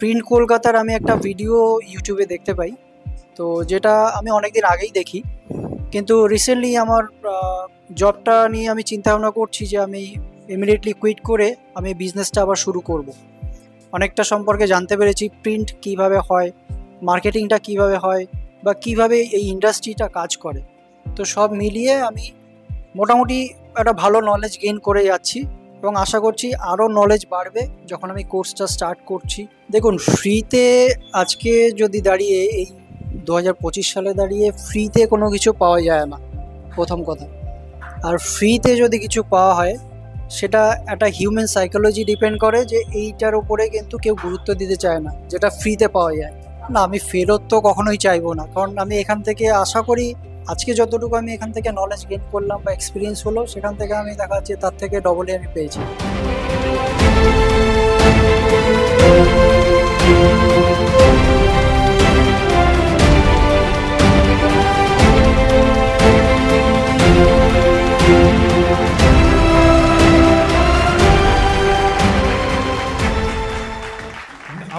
Print কলকাতার আমি একটা ভিডিও ইউটিউবে দেখতে পাই, তো যেটা আমি অনেক দিন আগেই দেখি, কিন্তু রিসেন্টলি আমার জবটা নিয়ে আমি চিন্তা ভাবনা করছি যে আমি ইমিডিয়েটলি কুইট করে আমি বিজনেসটা আবার শুরু করব। অনেকটা সম্পর্কে জানতে পেরেছি, প্রিন্ট কিভাবে হয়, মার্কেটিংটা কিভাবে হয়, বা কিভাবে এই ইন্ডাস্ট্রিটা কাজ করে। তো সব মিলিয়ে আমি মোটামুটি একটা ভালো নলেজ গেইন করে যাচ্ছি এবং আশা করছি আরও নলেজ বাড়বে যখন আমি কোর্সটা স্টার্ট করছি। দেখুন, ফ্রিতে আজকে যদি দাঁড়িয়ে এই 2025 সালে দাঁড়িয়ে ফ্রিতে কোনো কিছু পাওয়া যায় না, প্রথম কথা। আর ফ্রিতে যদি কিছু পাওয়া হয় সেটা একটা হিউম্যান সাইকোলজি ডিপেন্ড করে, যে এইটার উপরে কিন্তু কেউ গুরুত্ব দিতে চায় না যেটা ফ্রিতে পাওয়া যায় না। আমি ফেরত তো কখনোই চাইবো না, কারণ আমি এখান থেকে আশা করি আজকে যতটুকু আমি এখান থেকে নলেজ গেইন করলাম বা এক্সপিরিয়েন্স হলো, সেখান থেকে আমি দেখা যাচ্ছে তার থেকে ডবলই আমি পেয়েছি।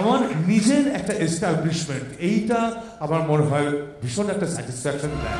আমার নিজের একটা এস্টাবলিশমেন্ট, এইটা আমার মনে হয় ভীষণ একটা স্যাটিসফ্যাকশন দেয়।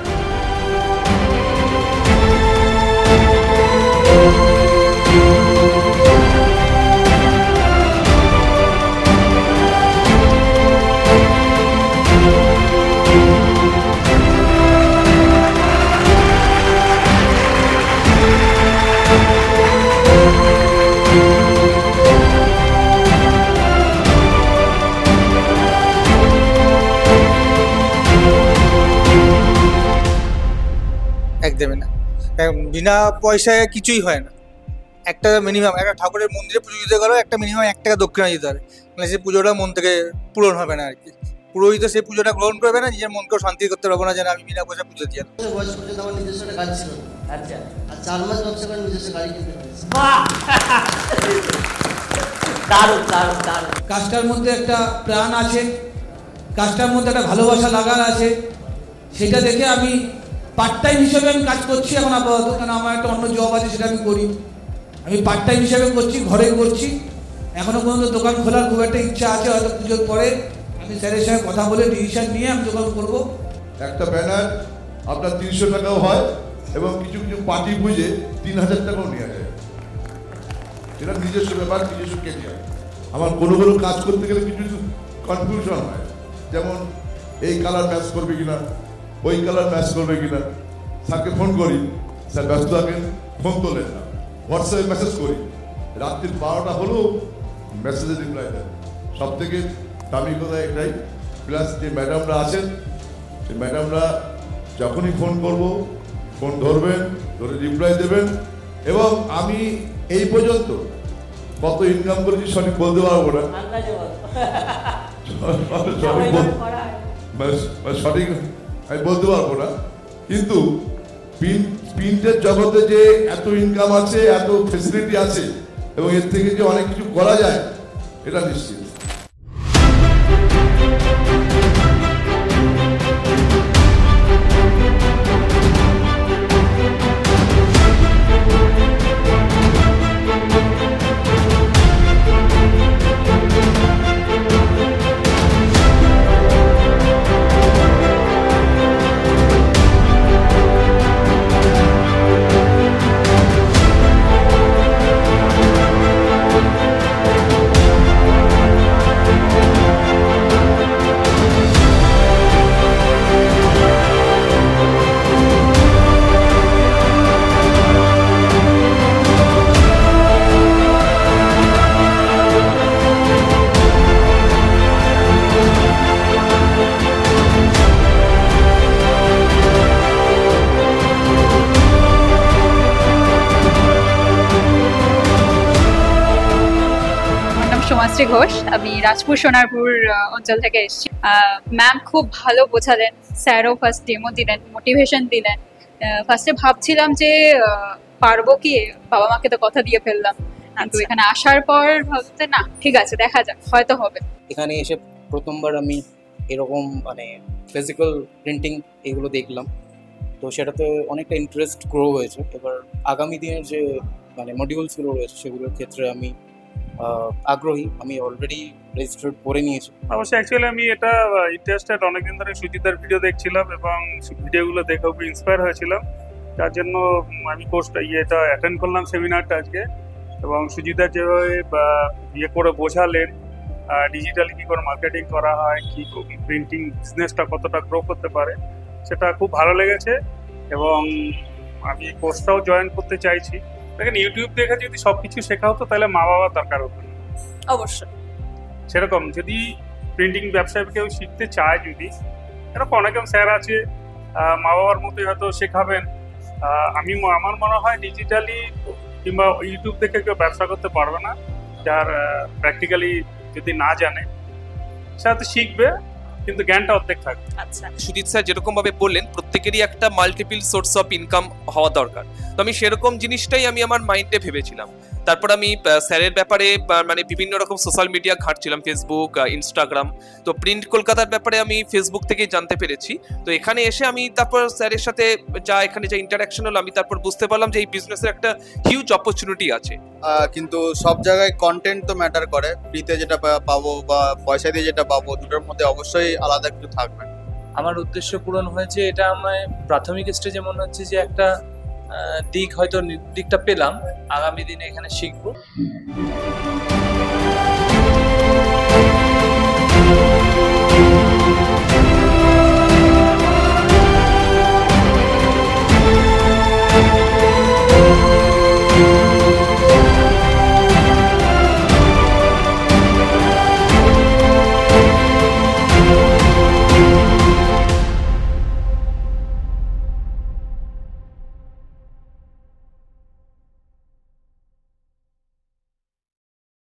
একদমই না, বিনা পয়সায় কিছুই হয় না। একটা মিনিমাম একটা ঠাকুরের মন্দিরে পুজো দিতে গেলেও একটা মিনিমাম 1 টাকা দক্ষিণা দিতে হবে, মানে সেই পুজোটা মন থেকে পূরণ হবে না আর কি। পুরোহিত সেই পুজোটা গ্রহণ করবে না, নিজের মনকেও শান্তি করতে পারবো না, যেন আমি বিনা পয়সা পুজো দিয়ে। বয়স পর্যন্ত আমার নিজস্ব একটা গাড়ি ছিল, আচ্ছা, আর 4 মাস ব্যবসা করে নিজস্ব গাড়ি কিনতে পেরেছি। দারুণ দারুণ দারুণ। কাজটার মধ্যে একটা প্রাণ আছে, কাজটার মধ্যে একটা ভালোবাসা লাগার আছে, সেটা দেখে আমি পার্ট টাইম হিসেবে আমি কাজ করছি এখন আপাতত, কারণ আমার একটা অন্য জব আছে সেটা আমি করি। আমি পার্ট টাইম হিসেবে করছি, ঘরে করছি। এখনো পর্যন্ত দোকান খোলার খুব একটা ইচ্ছা আছে, হয়তো পুজোর পরে আমি স্যারের সঙ্গে কথা বলে ডিসিশন নিয়ে আমি দোকান করবো। একটা ব্যানার আপনার 300 টাকাও হয় এবং কিছু কিছু পার্টি বুঝে 3000 টাকাও নেওয়া যায়। এটা নিজস্ব ব্যাপার, নিজস্ব কেরিয়ার। আমার কোনো কোনো কাজ করতে গেলে কিছু কিছু কনফিউশন হয়, যেমন এই কালার ম্যাচ করবে কিনা, ওই কালার ম্যাচ করবে কিনা। স্যারকে ফোন করি, স্যার ব্যস্ত থাকেন, ফোন তোলেন না। হোয়াটসঅ্যাপে মেসেজ করি, রাত্রির 12টা হলেও মেসেজে রিপ্লাই দেন। সব থেকে দামি কথা এটাই। প্লাস যে ম্যাডামরা আছেন, সেই ম্যাডামরা যখনই ফোন করব ফোন ধরবেন, ধরে রিপ্লাই দেবেন। এবং আমি এই পর্যন্ত কত ইনকাম করেছি সঠিক বলতে পারবো না, সঠিক আমি বলতে পারবো না, কিন্তু প্রিন্টের জগতে যে এত ইনকাম আছে, এত ফেসিলিটি আছে এবং এর থেকে যে অনেক কিছু করা যায় এটা নিশ্চিত। সোমাশ্রী ঘোষ, আমি রাজপুর সোনারপুর অঞ্চল থেকে এসেছি। ম্যাম খুব ভালো বোঝালেন, স্যারও ফার্স্ট ডেমো দিলেন, মোটিভেশন দিলেন। ফার্স্টে ভাবছিলাম যে পারবো কি, বাবা মাকে তো কথা দিয়ে ফেললাম, কিন্তু এখানে আসার পর ভাবতে না ঠিক আছে দেখা যাক, হয়তো হবে। এখানে এসে প্রথমবার আমি এরকম মানে ফিজিক্যাল প্রিন্টিং এগুলো দেখলাম, তো সেটাতে অনেকটা ইন্টারেস্ট গ্রো হয়েছে। এবার আগামী দিনের যে মানে মডিউলসগুলো রয়েছে সেগুলোর ক্ষেত্রে আমি আগ্রহী, আমি অলরেডি রেজিস্টার্ড করে নিয়েছি। অবশ্যই অ্যাকচুয়ালি আমি এটা ইন্টারেস্টেড, অনেকদিন ধরে সুজিতার ভিডিও দেখছিলাম এবং ভিডিওগুলো দেখে খুব ইন্সপায়ার হয়েছিলাম। তার জন্য আমি কোর্সটা এটা অ্যাটেন্ড করলাম, সেমিনারটা আজকে। এবং সুজিতা যেভাবে করে বোঝালেন ডিজিটালি কী করে মার্কেটিং করা হয়, কী প্রিন্টিং বিজনেসটা কতটা গ্রো করতে পারে, সেটা খুব ভালো লেগেছে এবং আমি কোর্সটাও জয়েন করতে চাইছি। দেখেন, ইউটিউব দেখে যদি সব কিছু শেখা হতো তাহলে মা বাবার দরকার হতো না। অবশ্যই সেরকম যদি প্রিন্টিং ব্যবসায় কেউ শিখতে চায়, যদি এরকম অনেকজন স্যার আছে মা বাবার মতোই হয়তো শেখাবেন। আমার মনে হয় ডিজিটালি কিংবা ইউটিউব দেখে কেউ ব্যবসা করতে পারবে না, যার প্র্যাকটিক্যালি যদি না জানে সে হয়তো শিখবে কিন্তু জ্ঞানটা অর্ধেক থাকবে। আচ্ছা, সুজিত স্যার যেরকম ভাবে বললেন প্রত্যেকেরই একটা মাল্টিপল সোর্স অফ ইনকাম হওয়া দরকার, তো আমি সেরকম জিনিসটাই আমি আমার মাইন্ডে ভেবেছিলাম। তারপর আমি স্যারের ব্যাপারে মানে বিভিন্ন রকম সোশ্যাল মিডিয়া ঘাঁটছিলাম, ফেসবুক, ইনস্টাগ্রাম। তো প্রিন্ট কলকাতার ব্যাপারে আমি ফেসবুক থেকেই জানতে পেরেছি। তো এখানে এসে আমি তারপর স্যারের সাথে এখানে যা ইন্টারাকশন হলো, আমি তারপর বুঝতে পারলাম যে এই বিজনেসের একটা হিউজ অপরচুনিটি আছে। কিন্তু সব জায়গায় কন্টেন্ট তো ম্যাটার করে, ফ্রিতে যেটা পাবো বা পয়সা দিয়ে যেটা পাবো, দুটোর মধ্যে অবশ্যই আলাদা কিছু থাকবে। আমার উদ্দেশ্য পূরণ হয়েছে, এটা আমায় প্রাথমিক স্টেজে মনে হচ্ছে যে একটা দিকটা পেলাম, আগামী দিনে এখানে শিখবো।